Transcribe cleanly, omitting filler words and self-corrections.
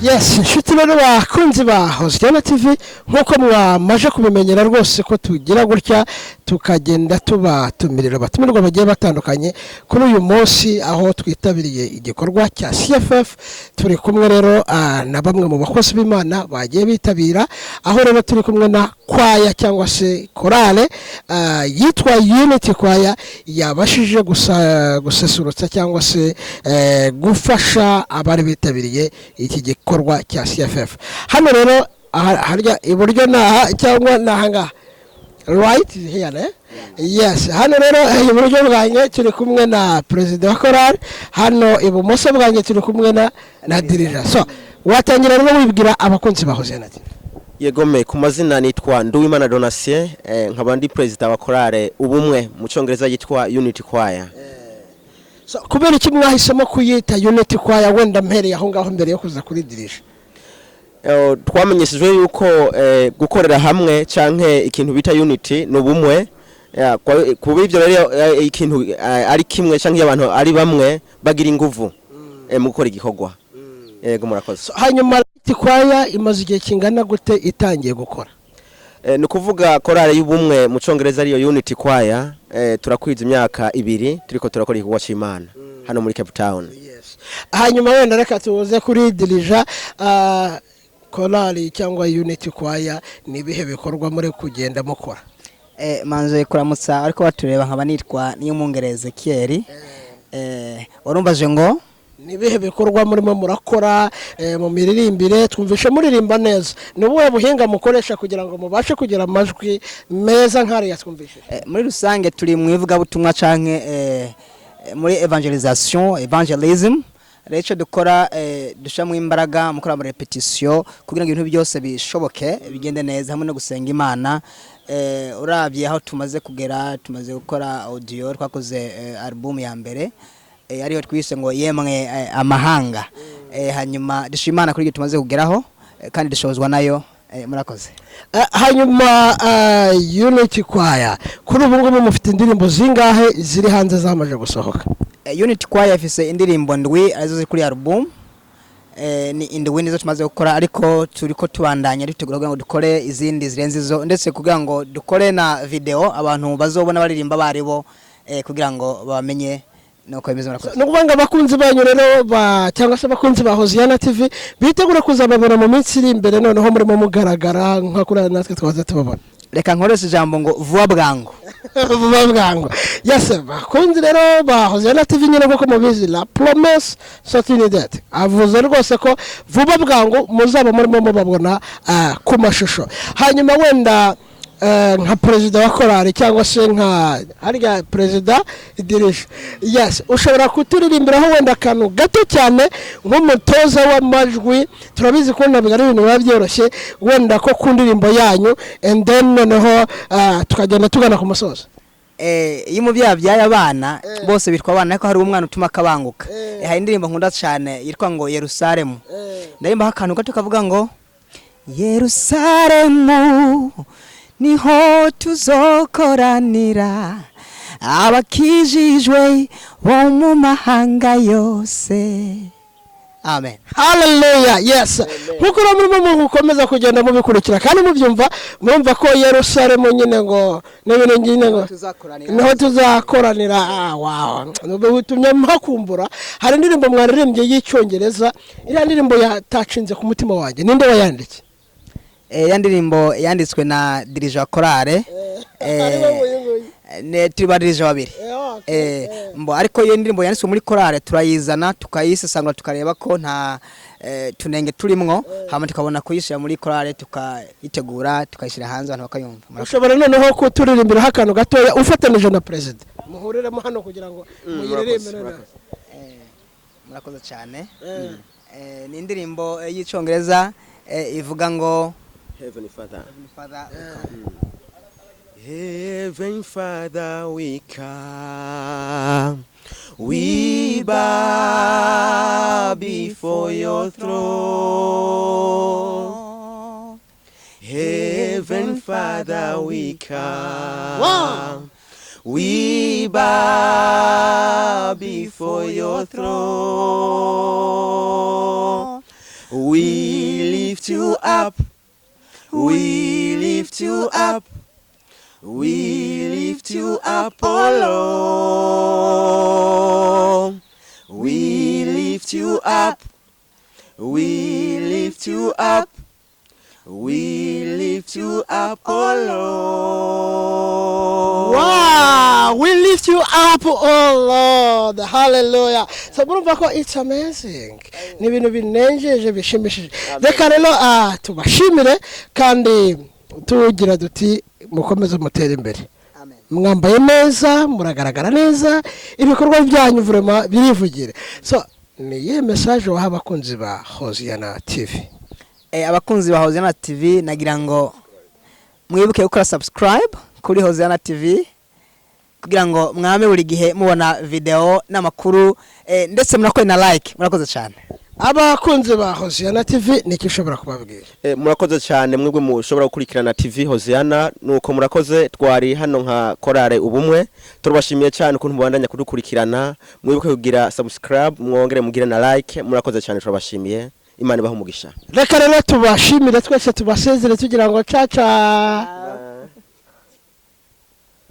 Yes, inshuti rero bakunzi ba Hoziyana TV nkuko mwamaje kubimenyera rwose ko tugira gutya tukagenda tubatumirira batumirwa bagiye batandukanye kuri uyu munsi aho twitabiriye igikorwa cya CFF. Turi kumwe rero na bamwe mu bakozi b'Imana bagiye bitabira, aho rero turi kumwe na kwaya cyangwa se korale yitwa Unity kwaya yabashije gusesurutsa cyangwa se gufasha abari bitabiriye iki gikorwa cya CFF. Hano rero harya iburyo naha cyangwa nahanga right here yes. Hano rero iburyo bwanjye turi kumwe na president wa korali, hano ibumoso bwanjye turi kumwe na dirija. So watangira rero wibwira abakunzi bahoze nati. Yegome ku mazina nitwa Nduwimana Donatien, nkaba ndi president wa korale ubumwe mu cyongereza yitwa Unity Choir. So kubera iki mwahisemo kuyita Unity Choir wenda mpereye aho ngaho mbere yo kuza kuri dirija? Twamenyeshejwe yuko gukorera hamwe canke ikintu bita unity no bumwe, kuba ivyo rero ikintu ari kimwe canke abantu ari bamwe bagira inguvu mu gukora igikorwa. Yego murakoze. Hanyuma Unity Choir imaze igihe kingana gute itangiye gukora? Ni kuvuga korale y'ubumwe mu cyongereza ariyo Unity Choir, turakwiza imyaka 2 turiko turakora igikorwa cy'Imana hano muri Cape Town. Yes. Hanyuma wenda reka tuze kuri dirija, korali cyangwa Unity Choir ni bihe bikorwa muri kugenda mukora? Manze kuramutsa ariko batureba nkaba nitwa niyo mungereze Kieri. Warumbaje ngo ni bihe bikorwa murimo murakora mu miririmbire? Twumvishe muririmba neza, ni ubuhe buhinga mukoresha kugira ngo mubashe kugira amajwi meza nk'ariya twumvishe? Muri rusange turi mu ivuga butumwa canke muri evangelism. Rero dukora dushamo imbaraga mu gukora repetition kugira ngo ibintu byose bishoboke bigende neza hamwe no gusenga Imana. Urabye aho tumaze kugera, tumaze gukora audio, twakoze album ya mbere ariyo twise ngo yemwe amahanga. Hanyuma dushimana kuri ibyo tumaze kugeraho kandi dushobozwa nayo. Murakoze. Hanyuma Unity Choir kuri ubu ngubu mufite indirimbo zingahe ziri hanze zamaje gusohoka? Unity Choir ifise indirimbo ndwi arizo ziri kuri album. Ni indwi nizo tumaze gukora, ariko turiko tubandanya dutegura kugira ngo dukore izindi zirenze izo, ndetse kugira ngo dukore na video abantu bazobona baririmba baribo kugira ngo bamenye nuko bimeze. Murakoze. Nukubanga abakunzi banyu rero cyangwa se abakunzi ba Hoziyana TV bitegura kuzababona mu minsi iri imbere, noneho murimo mugaragara nka kuri natwe twaza tubabona. Reka nkoresha ijambo ngo vuba bwangu. Vuba bwangu. Yes, bakunzi rero ba Hoziyana TV nyine nko mubizi la promesse certainly that avuze rwose ko vuba bwangu muzaba murimo mubabona ku mashusho. Hanyuma wenda nka president wa korali cyangwa se nka harya president dirija, yes, ushobora kuturirimbiraho wenda akantu gato cyane nk'umutoza w'amajwi? Turabizi ko ntabwo ari ibintu biba byoroshye wenda ko ku ndirimbo yanyu, and then noneho tukagenda tugana ku musozo. Iyo umubyeyi byaye abana bose bitwa abana, ariko hari umwana utuma akabanguka. Hari indirimbo nkunda cyane yitwa ngo Yerusalemu. Ndayimba akantu gato kavuga ngo Yerusalemu niho tuzokoranira abakijijwe bo mu mahanga yose. Amen. Hallelujah. Yes. Nkuko murimo mukomeza kugenda mubikurikira kandi mubyumva, murumva ko Yerusalemu nyine ngo n'ibintu nyine ngo niho tuzakoranira. Wow. Ubutumye mpakumbura. Hari indirimbo mwaririmbye y'icyongereza, iriya ndirimbo yatacinze ku mutima wanjye. Ninde wayanditse? Ya ndirimbo yanditswe na dirija wa korale. Tuba dirija babiri. Ariko iyo ndirimbo yanditswe muri korale turayizana tukayisesangura tukareba ko nta tunenge turimwo, hama tukabona kuyishira muri korale tukayitegura tukayishira hanze abantu bakayumva. Ushobora noneho ko turirimbira akantu gatoya ufatanije na president muhuriremo hano kugira ngo muyiririmbe none. Murakoze cyane. Ni indirimbo y'icyongereza ivuga ngo Heavenly Father. Heavenly Father, we come, we bow before your throne. Heavenly Father, we come, We bow before your throne. We lift you up. We lift you up. We lift you up, oh Lord. We lift you up. We lift you up. We lift you up, oh Lord. Wow, we lift you up, oh Lord. Hallelujah. So murumva ko it's amazing. Ni ibintu binenjeje bishimishije. Reka rero tubashimire kandi tugira duti mukomeze mutera imbere. Amen. Mwambaye neza, muragaragara neza, ibikorwa byanyu vraiment birivugire. So ni ye message waha abakunzi ba Hoziyana TV. Abakunzi ba Hoziyana TV nagira ngo mwibuke gukora subscribe kuri Hoziyana TV kugira ngo mwame buri gihe mubona video n'amakuru ndetse munakore na like. Murakoze cyane. Abakunzi ba Hoziyana TV niki ushobora kubabwira? Murakoze cyane mwebwe mushobora gukurikirana TV Hoziyana nuko murakoze twari hano nka korale ubumwe turabashimiye cyane ukuntu mubandanya kudukurikirana mwibuke kugira subscribe mwongere mugire na like murakoze cyane turabashimiye Imana ibahe umugisha. Reka rero tubashimire twese tubasezere tugira ngo caca.